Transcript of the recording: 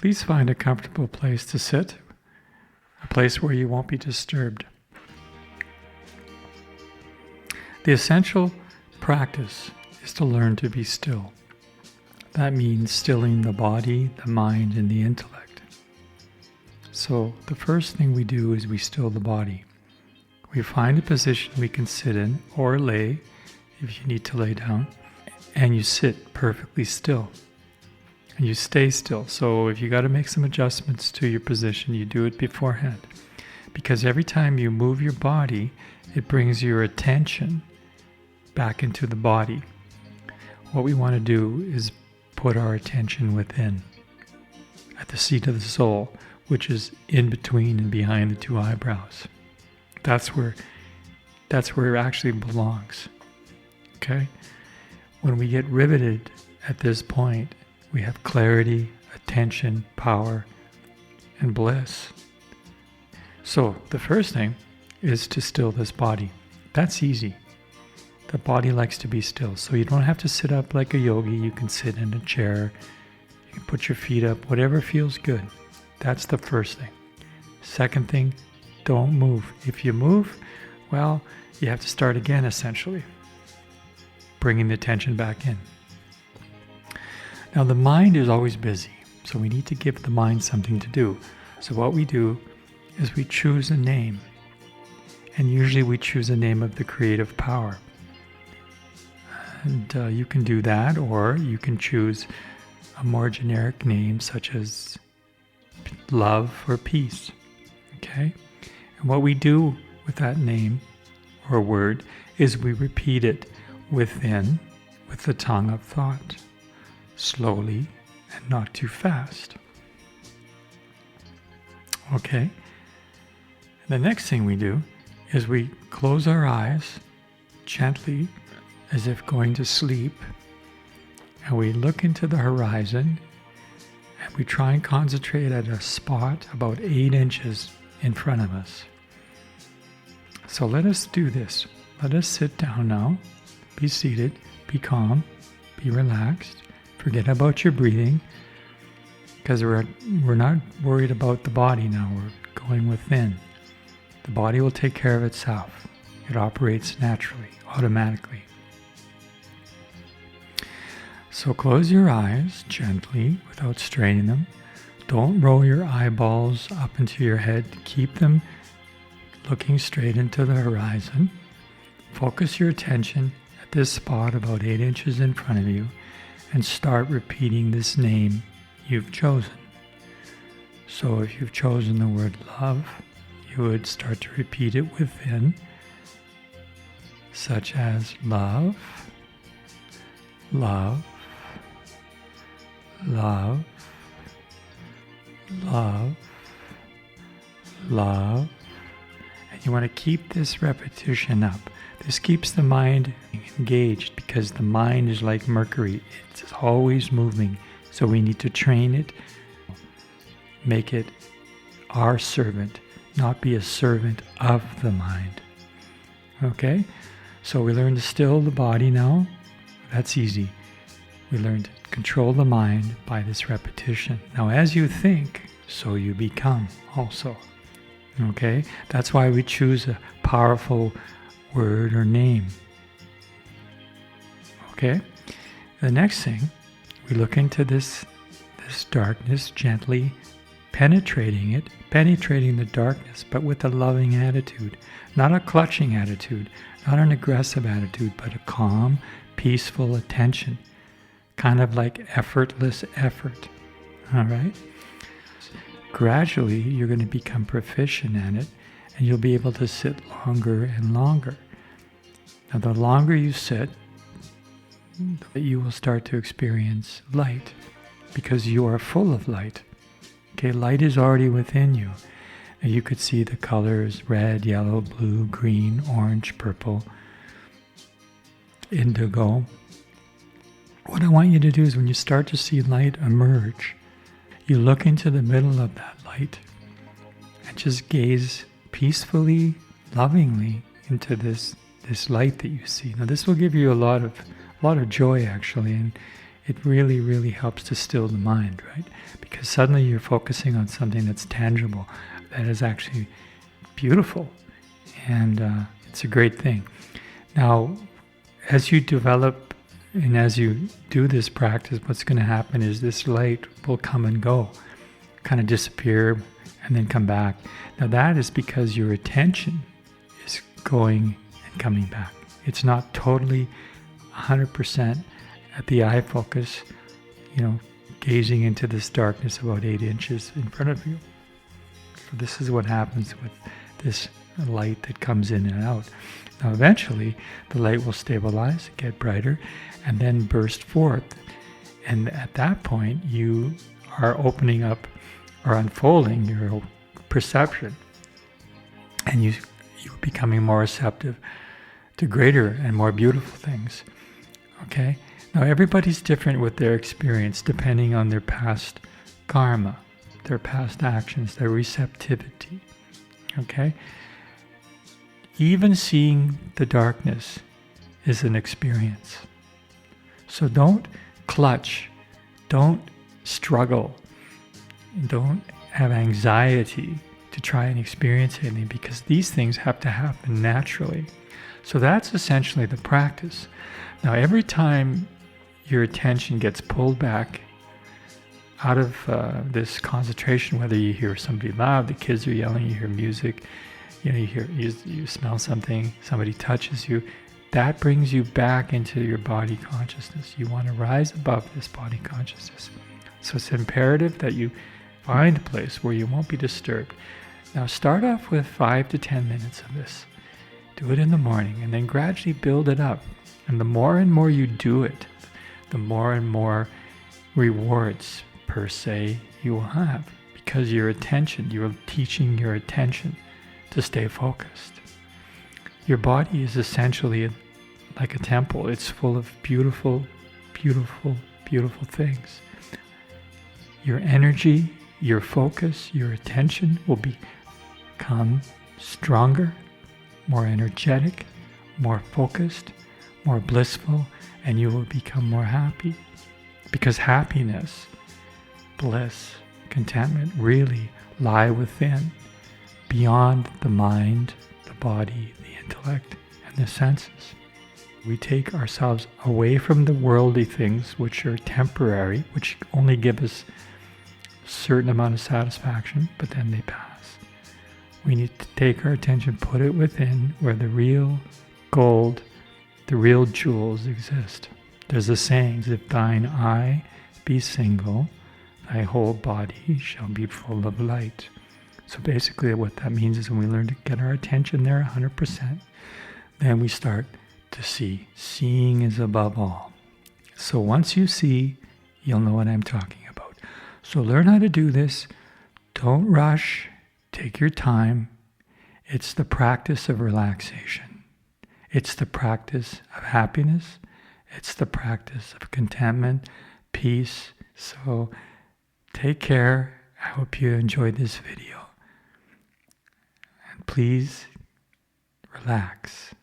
please find a comfortable place to sit, a place where you won't be disturbed. The essential practice is to learn to be still. That means stilling the body, the mind, and the intellect. So the first thing we do is we still the body. We find a position we can sit in or lay, if you need to lay down, and you sit perfectly still. And you stay still. So if you got to make some adjustments to your position, you do it beforehand. Because every time you move your body, it brings your attention back into the body. What we want to do is put our attention within, at the seat of the soul, which is in between and behind the two eyebrows. That's where it actually belongs. Okay? When we get riveted at this point, we have clarity, attention, power, and bliss. So the first thing is to still this body. That's easy. The body likes to be still. So you don't have to sit up like a yogi. You can sit in a chair. You can put your feet up, whatever feels good. That's the first thing. Second thing, don't move. If you move, well, you have to start again, essentially. Bringing the attention back in. Now, the mind is always busy, so we need to give the mind something to do. So what we do is we choose a name, and usually we choose a name of the creative power. And you can do that, or you can choose a more generic name such as love or peace. Okay? And what we do with that name or word is we repeat it within with the tongue of thought, slowly and not too fast. Okay? The next thing we do is we close our eyes gently as if going to sleep, and we look into the horizon, and we try and concentrate at a spot about 8 inches in front of us. So let us do this. Let us sit down now, be seated, be calm, be relaxed, forget about your breathing, because we're not worried about the body now, we're going within. The body will take care of itself. It operates naturally, automatically. So close your eyes gently without straining them. Don't roll your eyeballs up into your head. Keep them looking straight into the horizon. Focus your attention at this spot about 8 inches in front of you and start repeating this name you've chosen. So if you've chosen the word love, you would start to repeat it within, such as love, love, love, love, love. And you want to keep this repetition up. This keeps the mind engaged because the mind is like Mercury. It's always moving. So we need to train it, make it our servant, not be a servant of the mind. Okay? So we learn to still the body now. That's easy. We learn to control the mind by this repetition. Now, as you think, so you become also. Okay? That's why we choose a powerful word or name. Okay? The next thing, we look into this darkness gently, penetrating the darkness, but with a loving attitude. Not a clutching attitude, not an aggressive attitude, but a calm, peaceful attention. Kind of like effortless effort. All right? Gradually, you're going to become proficient at it, and you'll be able to sit longer and longer. Now, the longer you sit, you will start to experience light, because you are full of light. Okay, light is already within you. And you could see the colors red, yellow, blue, green, orange, purple, indigo. What I want you to do is when you start to see light emerge, you look into the middle of that light and just gaze peacefully, lovingly into this light that you see. Now this will give you a lot of joy actually, and it really, really helps to still the mind, right? Because suddenly you're focusing on something that's tangible, that is actually beautiful, and it's a great thing. Now, as you develop and as you do this practice, what's going to happen is this light will come and go, kind of disappear and then come back. Now that is because your attention is going and coming back. It's not totally 100% at the eye focus, gazing into this darkness about 8 inches in front of you. So this is what happens with this light that comes in and out. Now eventually the light will stabilize, get brighter, and then burst forth. And at that point you are opening up or unfolding your perception, and you're becoming more receptive to greater and more beautiful things. Okay? Now everybody's different with their experience depending on their past karma, their past actions, their receptivity. Okay? Even seeing the darkness is an experience. So don't clutch, don't struggle, don't have anxiety to try and experience anything, because these things have to happen naturally. So that's essentially the practice. Now every time your attention gets pulled back out of this concentration, whether you hear somebody loud, the kids are yelling, you hear music, you smell something, somebody touches you, that brings you back into your body consciousness. You want to rise above this body consciousness. So it's imperative that you find a place where you won't be disturbed. Now start off with 5 to 10 minutes of this. Do it in the morning and then gradually build it up. And the more and more you do it, the more and more rewards per se you will have, because you're teaching your attention to stay focused. Your body is essentially like a temple. It's full of beautiful, beautiful, beautiful things. Your energy, your focus, your attention will become stronger, more energetic, more focused, more blissful, and you will become more happy. Because happiness, bliss, contentment really lie within, beyond the mind, the body, the intellect, and the senses. We take ourselves away from the worldly things which are temporary, which only give us a certain amount of satisfaction, but then they pass. We need to take our attention, put it within where the real gold, the real jewels exist. There's a saying, if thine eye be single, thy whole body shall be full of light. So basically what that means is when we learn to get our attention there 100%, then we start to see. Seeing is above all. So once you see, you'll know what I'm talking about. So learn how to do this. Don't rush. Take your time. It's the practice of relaxation. It's the practice of happiness. It's the practice of contentment, peace. So take care. I hope you enjoyed this video. And please relax.